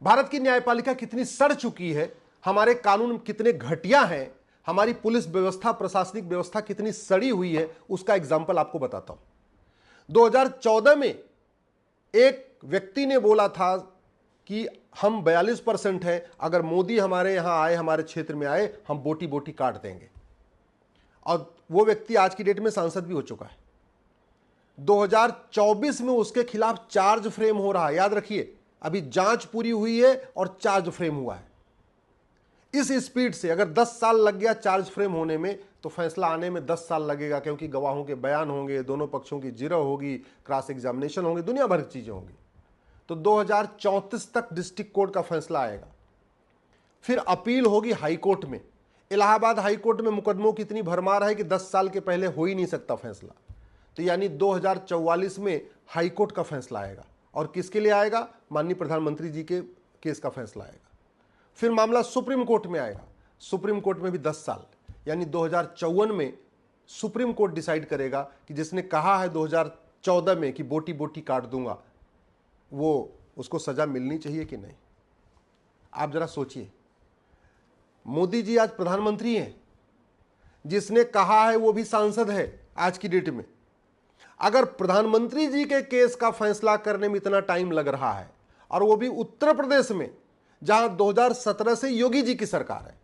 भारत की न्यायपालिका कितनी सड़ चुकी है, हमारे कानून कितने घटिया हैं, हमारी पुलिस व्यवस्था, प्रशासनिक व्यवस्था कितनी सड़ी हुई है, उसका एग्जाम्पल आपको बताता हूं। 2014 में एक व्यक्ति ने बोला था कि हम 42% है, अगर मोदी हमारे यहां आए, हमारे क्षेत्र में आए, हम बोटी बोटी काट देंगे। और वो व्यक्ति आज की डेट में सांसद भी हो चुका है। 2024 में उसके खिलाफ चार्ज फ्रेम हो रहा है। याद रखिए, अभी जांच पूरी हुई है और चार्ज फ्रेम हुआ है। इस स्पीड से अगर 10 साल लग गया चार्ज फ्रेम होने में, तो फैसला आने में 10 साल लगेगा, क्योंकि गवाहों के बयान होंगे, दोनों पक्षों की जिरह होगी, क्रॉस एग्जामिनेशन होंगे, दुनिया भर की चीजें होंगी। तो 2034 तक डिस्ट्रिक्ट कोर्ट का फैसला आएगा। फिर अपील होगी हाई कोर्ट में। इलाहाबाद हाई कोर्ट में मुकदमों की इतनी भरमार है कि 10 साल के पहले हो ही नहीं सकता फैसला। तो यानी 2044 में हाई कोर्ट का फैसला आएगा। और किसके लिए आएगा? माननीय प्रधानमंत्री जी के केस का फैसला आएगा। फिर मामला सुप्रीम कोर्ट में आएगा। सुप्रीम कोर्ट में भी 10 साल, यानी 2054 में सुप्रीम कोर्ट डिसाइड करेगा कि जिसने कहा है 2014 में कि बोटी बोटी काट दूंगा, वो उसको सजा मिलनी चाहिए कि नहीं। आप जरा सोचिए, मोदी जी आज प्रधानमंत्री हैं, जिसने कहा है वो भी सांसद है आज की डेट में। अगर प्रधानमंत्री जी के केस का फैसला करने में इतना टाइम लग रहा है, और वो भी उत्तर प्रदेश में, जहां 2017 से योगी जी की सरकार है।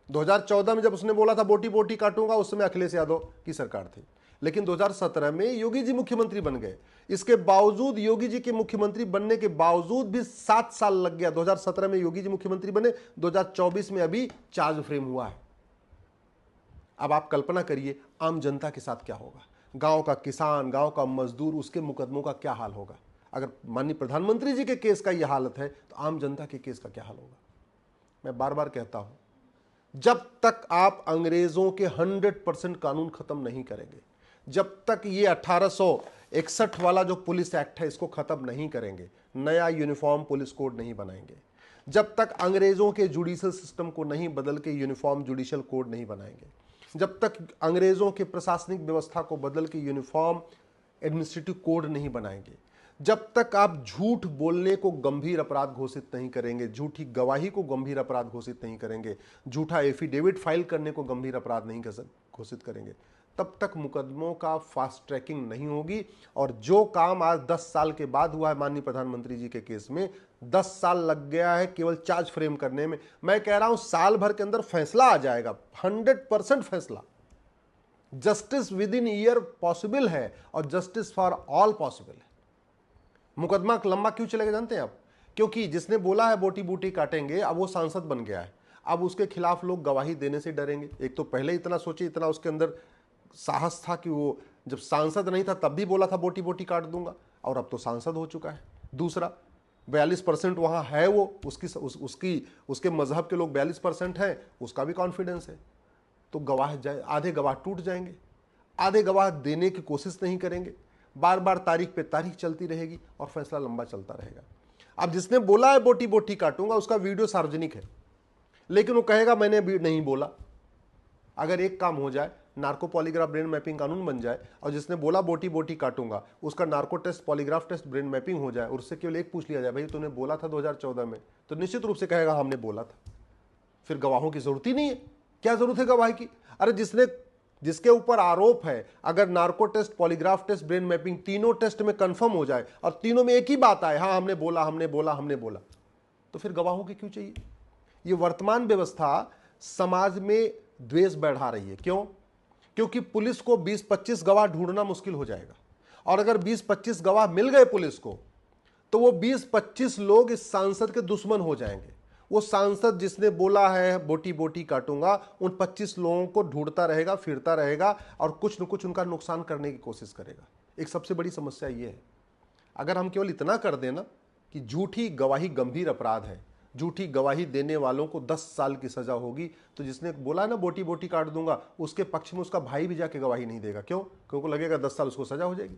2014 में जब उसने बोला था बोटी बोटी काटूंगा, उस समय अखिलेश यादव की सरकार थी, लेकिन 2017 में योगी जी मुख्यमंत्री बन गए। इसके बावजूद, योगी जी के मुख्यमंत्री बनने के बावजूद भी 7 साल लग गया। 2017 में योगी जी मुख्यमंत्री बने, 2024 में अभी चार्ज फ्रेम हुआ है। अब आप कल्पना करिए आम जनता के साथ क्या होगा। गांव का किसान, गांव का मजदूर, उसके मुकदमों का क्या हाल होगा। अगर माननीय प्रधानमंत्री जी के केस का यह हालत है, तो आम जनता के केस का क्या हाल होगा। मैं बार बार कहता हूं, जब तक आप अंग्रेजों के 100% कानून खत्म नहीं करेंगे, जब तक ये 1861 वाला जो पुलिस एक्ट है इसको खत्म नहीं करेंगे, नया यूनिफॉर्म पुलिस कोड नहीं बनाएंगे, जब तक अंग्रेजों के जुडिशियल सिस्टम को नहीं बदल के यूनिफॉर्म जुडिशियल कोड नहीं बनाएंगे, जब तक अंग्रेजों के प्रशासनिक व्यवस्था को बदल के यूनिफॉर्म एडमिनिस्ट्रेटिव कोड नहीं बनाएंगे, जब तक आप झूठ बोलने को गंभीर अपराध घोषित नहीं करेंगे, झूठी गवाही को गंभीर अपराध घोषित नहीं करेंगे, झूठा एफिडेविट फाइल करने को गंभीर अपराध नहीं घोषित करेंगे, तब तक मुकदमों का फास्ट ट्रैकिंग नहीं होगी। और जो काम आज 10 साल के बाद हुआ है माननीय प्रधानमंत्री जी के केस में, 10 साल लग गया है केवल चार्ज फ्रेम करने में। मैं कह रहा हूं साल भर के अंदर फैसला आ जाएगा, 100% फैसला। Justice with in year possible है, और जस्टिस फॉर ऑल पॉसिबल है। मुकदमा लंबा क्यों चलेगा जानते हैं आप? क्योंकि जिसने बोला है बोटी बूटी काटेंगे, अब वो सांसद बन गया है। अब उसके खिलाफ लोग गवाही देने से डरेंगे। एक तो पहले इतना सोचिए, इतना उसके अंदर साहस था कि वो जब सांसद नहीं था तब भी बोला था बोटी बोटी काट दूंगा, और अब तो सांसद हो चुका है। दूसरा, 42% वहां है वो, उसके मजहब के लोग 42% हैं, उसका भी कॉन्फिडेंस है। तो गवाह आधे गवाह टूट जाएंगे, आधे गवाह देने की कोशिश नहीं करेंगे, बार बार तारीख पे तारीख चलती रहेगी और फैसला लंबा चलता रहेगा। अब जिसने बोला है बोटी बोटी काटूंगा, उसका वीडियो सार्वजनिक है, लेकिन वो कहेगा मैंने भी नहीं बोला। अगर एक काम हो जाए, नार्को पॉलीग्राफ ब्रेन मैपिंग कानून बन जाए, और जिसने बोला बोटी बोटी काटूंगा उसका narco test, polygraph test, brain mapping हो जाए, और उससे केवल एक पूछ लिया जाए, भाई तूने बोला था 2014 में, तो निश्चित रूप से कहेगा हमने बोला था। फिर गवाहों की जरूरत ही नहीं है। क्या जरूरत है गवाही की? अरे जिसके ऊपर आरोप है, अगर narco test, polygraph test, brain mapping, तीनों टेस्ट में कंफर्म हो जाए और तीनों में एक ही बात आए, हाँ हमने बोला हमने बोला हमने बोला, तो फिर गवाहों की क्यों चाहिए? ये वर्तमान व्यवस्था समाज में द्वेष बढ़ा रही है। क्यों? क्योंकि पुलिस को 20-25 गवाह ढूंढना मुश्किल हो जाएगा, और अगर 20-25 गवाह मिल गए पुलिस को, तो वो 20-25 लोग इस सांसद के दुश्मन हो जाएंगे। वो सांसद जिसने बोला है बोटी बोटी काटूंगा, उन 25 लोगों को ढूंढता रहेगा, फिरता रहेगा, और कुछ न कुछ उनका नुकसान करने की कोशिश करेगा। एक सबसे बड़ी समस्या ये है, अगर हम केवल इतना कर देना कि झूठी गवाही गंभीर अपराध है, झूठी गवाही देने वालों को 10 साल की सजा होगी, तो जिसने बोला ना बोटी बोटी काट दूंगा, उसके पक्ष में उसका भाई भी जाके गवाही नहीं देगा। क्यों? क्योंकि लगेगा 10 साल उसको सजा हो जाएगी।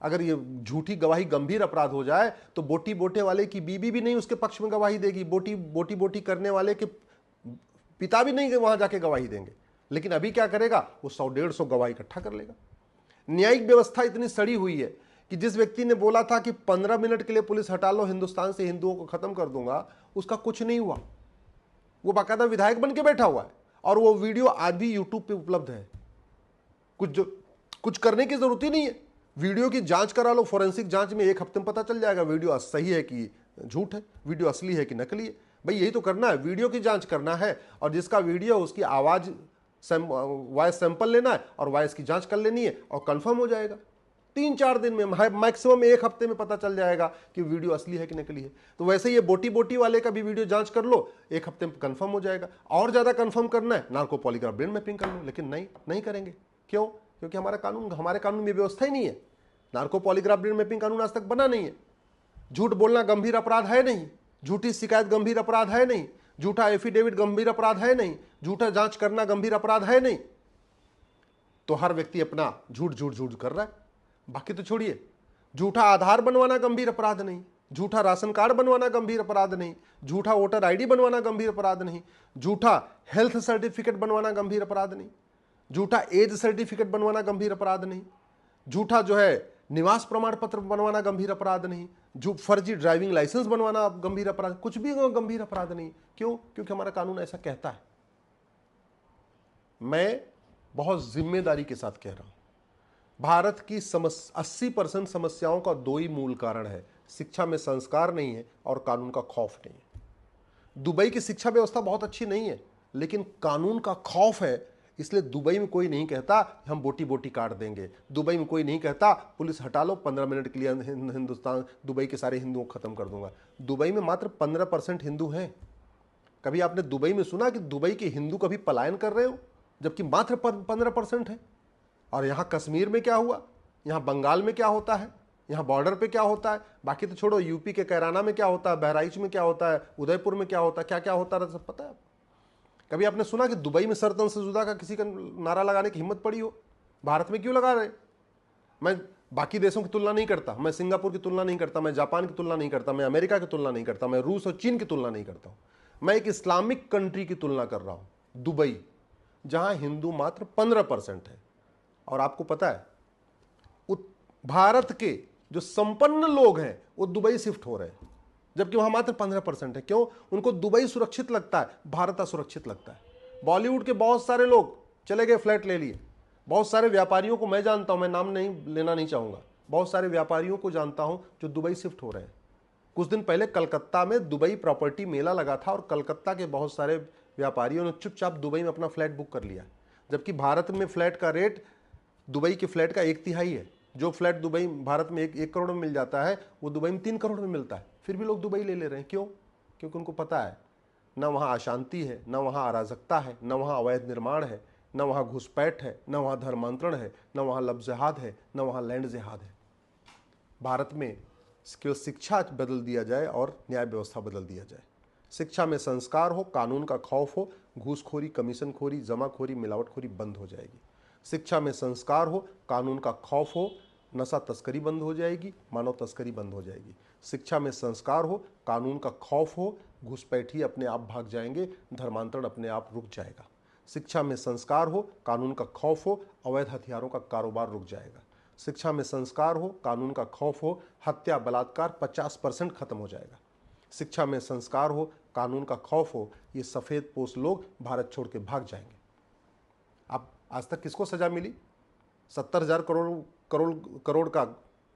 अगर ये झूठी गवाही गंभीर अपराध हो जाए, तो बोटी बोटे वाले की बीबी भी नहीं उसके पक्ष में गवाही देगी, बोटी बोटी करने वाले के पिता भी नहीं वहां जाके गवाही देंगे। लेकिन अभी क्या करेगा, वो 100-150 गवाही इकट्ठा कर लेगा। न्यायिक व्यवस्था इतनी सड़ी हुई है कि जिस व्यक्ति ने बोला था कि 15 मिनट के लिए पुलिस हटा लो, हिंदुस्तान से हिंदुओं को खत्म कर दूंगा, उसका कुछ नहीं हुआ। वो बाकायदा विधायक बन के बैठा हुआ है और वो वीडियो आज भी यूट्यूब पे उपलब्ध है। कुछ करने की जरूरत ही नहीं है। वीडियो की जांच करा लो, फोरेंसिक जांच में 1 हफ्ते में पता चल जाएगा वीडियो सही है कि झूठ है, वीडियो असली है कि नकली है। भाई यही तो करना है, वीडियो की जांच करना है, और जिसका वीडियो उसकी आवाज वॉइस सैंपल लेना है और वॉइस की जांच कर लेनी है और कंफर्म हो जाएगा। 3-4 दिन में, मैक्सिमम 1 हफ्ते में पता चल जाएगा कि वीडियो असली है कि नकली है। तो वैसे ये बोटी बोटी वाले का भी वीडियो जांच कर लो, 1 हफ्ते में कंफर्म हो जाएगा। और ज्यादा कंफर्म करना है, नार्को पॉलीग्राफ ब्रेन मैपिंग कर लो, लेकिन नहीं करेंगे। क्यों? क्योंकि हमारे कानून में व्यवस्था ही नहीं है। नार्को पॉलीग्राफ ब्रेन मैपिंग कानून आज तक बना नहीं है। झूठ बोलना गंभीर अपराध है नहीं, झूठी शिकायत गंभीर अपराध है नहीं, झूठा एफिडेविट गंभीर अपराध है नहीं, झूठा जांच करना गंभीर अपराध है नहीं। तो हर व्यक्ति अपना झूठ कर रहा है। बाकी तो छोड़िए, झूठा आधार बनवाना गंभीर अपराध नहीं, झूठा राशन कार्ड बनवाना गंभीर अपराध नहीं, झूठा वोटर आईडी बनवाना गंभीर अपराध नहीं, झूठा हेल्थ सर्टिफिकेट बनवाना गंभीर अपराध नहीं, झूठा एज सर्टिफिकेट बनवाना गंभीर अपराध नहीं, झूठा जो है निवास प्रमाण पत्र बनवाना गंभीर अपराध नहीं, जो फर्जी ड्राइविंग लाइसेंस बनवाना गंभीर अपराध, कुछ भी गंभीर अपराध नहीं। क्यों? क्योंकि हमारा कानून ऐसा कहता है। मैं बहुत जिम्मेदारी के साथ कह रहा हूं, भारत की 80% समस्याओं का 2 ही मूल कारण है, शिक्षा में संस्कार नहीं है और कानून का खौफ नहीं है। दुबई की शिक्षा व्यवस्था बहुत अच्छी नहीं है, लेकिन कानून का खौफ है। इसलिए दुबई में कोई नहीं कहता हम बोटी बोटी काट देंगे, दुबई में कोई नहीं कहता पुलिस हटा लो 15 मिनट के लिए, हिंदुस्तान दुबई के सारे हिंदुओं को खत्म कर दूंगा। दुबई में मात्र 15% हिंदू हैं। कभी आपने दुबई में सुना कि दुबई के हिंदू कभी पलायन कर रहे हो, जबकि मात्र 15% है? और यहाँ कश्मीर में क्या हुआ, यहाँ बंगाल में क्या होता है, यहाँ बॉर्डर पे क्या होता है, बाकी तो छोड़ो, यूपी के कैराना में क्या होता है, बहराइच में क्या होता है, उदयपुर में क्या होता है, क्या क्या होता है, सब पता है। कभी आपने सुना कि दुबई में सरतन से जुदा का किसी का नारा लगाने की हिम्मत पड़ी हो? भारत में क्यों लगा रहे? मैं बाकी देशों की तुलना नहीं करता, मैं सिंगापुर की तुलना नहीं करता, मैं जापान की तुलना नहीं करता, मैं अमेरिका की तुलना नहीं करता, मैं रूस और चीन की तुलना नहीं करता हूं। मैं एक इस्लामिक कंट्री की तुलना कर रहा हूं, दुबई, जहां हिंदू मात्र 15% है। और आपको पता है, भारत के जो संपन्न लोग हैं वो दुबई शिफ्ट हो रहे हैं, जबकि वहां मात्र 15% है। क्यों? उनको दुबई सुरक्षित लगता है, भारत असुरक्षित लगता है। बॉलीवुड के बहुत सारे लोग चले गए, फ्लैट ले लिए। बहुत सारे व्यापारियों को मैं जानता हूं, मैं नाम नहीं लेना नहीं चाहूंगा, बहुत सारे व्यापारियों को जानता हूं जो दुबई शिफ्ट हो रहे हैं। कुछ दिन पहले कलकत्ता में दुबई प्रॉपर्टी मेला लगा था और कलकत्ता के बहुत सारे व्यापारियों ने चुपचाप दुबई में अपना फ्लैट बुक कर लिया, जबकि भारत में फ्लैट का रेट दुबई के फ्लैट का 1/3 है। जो फ्लैट दुबई भारत में 1 करोड़ में मिल जाता है, वो दुबई में 3 करोड़ में मिलता है। फिर भी लोग दुबई ले रहे हैं। क्यों? क्योंकि उनको पता है न वहाँ अशांति है, न वहाँ अराजकता है, न वहाँ अवैध निर्माण है, न वहाँ घुसपैठ है, न वहाँ धर्मांतरण है, न वहाँ लब जिहाद है, न वहाँ लैंड जिहाद है। भारत में केवल शिक्षा बदल दिया जाए और न्याय व्यवस्था बदल दिया जाए, शिक्षा में संस्कार हो, कानून का खौफ हो, घूसखोरी, कमीशनखोरी, जमाखोरी, मिलावटखोरी बंद हो जाएगी। शिक्षा में संस्कार हो, कानून का खौफ हो, नशा तस्करी बंद हो जाएगी, मानव तस्करी बंद हो जाएगी। शिक्षा में संस्कार हो, कानून का खौफ हो, घुसपैठी अपने आप भाग जाएंगे, धर्मांतरण अपने आप रुक जाएगा। शिक्षा में संस्कार हो, कानून का खौफ हो, अवैध हथियारों का कारोबार रुक जाएगा। शिक्षा में संस्कार हो, कानून का खौफ हो, हत्या बलात्कार 50% खत्म हो जाएगा। शिक्षा में संस्कार हो, कानून का खौफ हो, ये सफ़ेद पोश लोग भारत छोड़ के भाग जाएंगे। अब आज तक किसको सजा मिली? 70,000 करोड़ का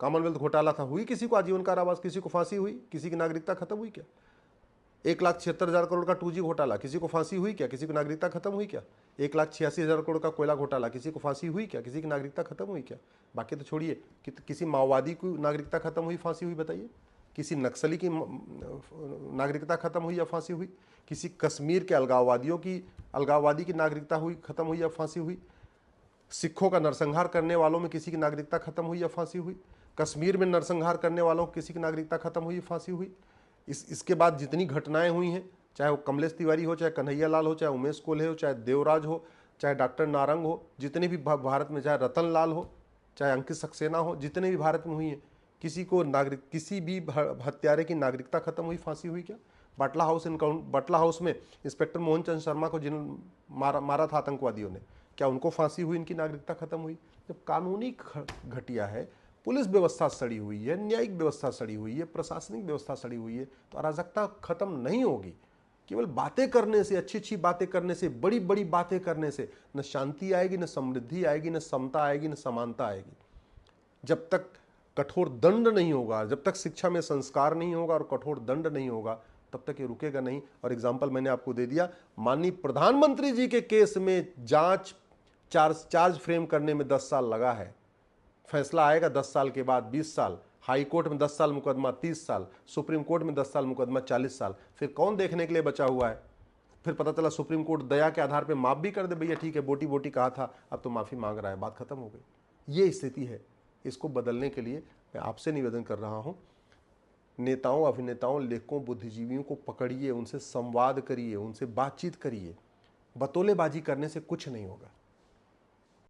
कॉमनवेल्थ घोटाला था, हुई किसी को आजीवन कारावास, किसी को फांसी हुई, किसी की नागरिकता खत्म हुई क्या? 1,76,000 करोड़ का 2G घोटाला, किसी को फांसी हुई क्या? किसी की नागरिकता खत्म हुई क्या? 1,86,000 करोड़ का कोयला घोटाला, किसी को फांसी हुई क्या? किसी की नागरिकता खत्म हुई क्या? बाकी तो छोड़िए कि किसी माओवादी की नागरिकता खत्म हुई, फांसी हुई, बताइए? किसी नक्सली की नागरिकता खत्म हुई या फांसी हुई? किसी कश्मीर के अलगाववादी की नागरिकता हुई, खत्म हुई या फांसी हुई? सिखों का नरसंहार करने वालों में किसी की नागरिकता खत्म हुई या फांसी हुई? कश्मीर में नरसंहार करने वालों को किसी की नागरिकता खत्म हुई या फांसी हुई? इसके बाद जितनी घटनाएं हुई हैं, चाहे वो कमलेश तिवारी हो, चाहे कन्हैया लाल हो, चाहे उमेश कोल्हे हो, चाहे देवराज हो, चाहे डॉक्टर नारंग हो, जितने भी भारत में, चाहे रतन लाल हो, चाहे अंकित सक्सेना हो, जितने भी भारत में हुई हैं, किसी भी हत्यारे की नागरिकता खत्म हुई, फांसी हुई क्या? बाटला हाउस में इंस्पेक्टर मोहन चंद शर्मा को मारा था आतंकवादियों ने, क्या उनको फांसी हुई? इनकी नागरिकता खत्म हुई? जब कानूनी घटिया है, पुलिस व्यवस्था सड़ी हुई है, न्यायिक व्यवस्था सड़ी हुई है, प्रशासनिक व्यवस्था सड़ी हुई है, तो अराजकता खत्म नहीं होगी। केवल बातें करने से, अच्छी अच्छी बातें करने से, बड़ी बड़ी बातें करने से न शांति आएगी, न समृद्धि आएगी, न समता आएगी, न समानता आएगी। जब तक कठोर दंड नहीं होगा, जब तक शिक्षा में संस्कार नहीं होगा और कठोर दंड नहीं होगा, तब तक ये रुकेगा नहीं। और एग्जाम्पल मैंने आपको दे दिया, माननीय प्रधानमंत्री जी के केस में जांच चार्ज फ्रेम करने में 10 साल लगा है। फैसला आएगा 10 साल के बाद 20 साल, हाई कोर्ट में 10 साल मुकदमा 30 साल, सुप्रीम कोर्ट में 10 साल मुकदमा 40 साल। फिर कौन देखने के लिए बचा हुआ है? फिर पता चला सुप्रीम कोर्ट दया के आधार पर माफ भी कर दे, भैया ठीक है, बोटी बोटी कहा था, अब तो माफी मांग रहा है, बात खत्म हो गई। ये स्थिति है। इसको बदलने के लिए मैं आपसे निवेदन कर रहा हूं, नेताओं, अभिनेताओं, लेखकों, बुद्धिजीवियों को पकड़िए, उनसे संवाद करिए, उनसे बातचीत करिए। बतौलेबाजी करने से कुछ नहीं होगा।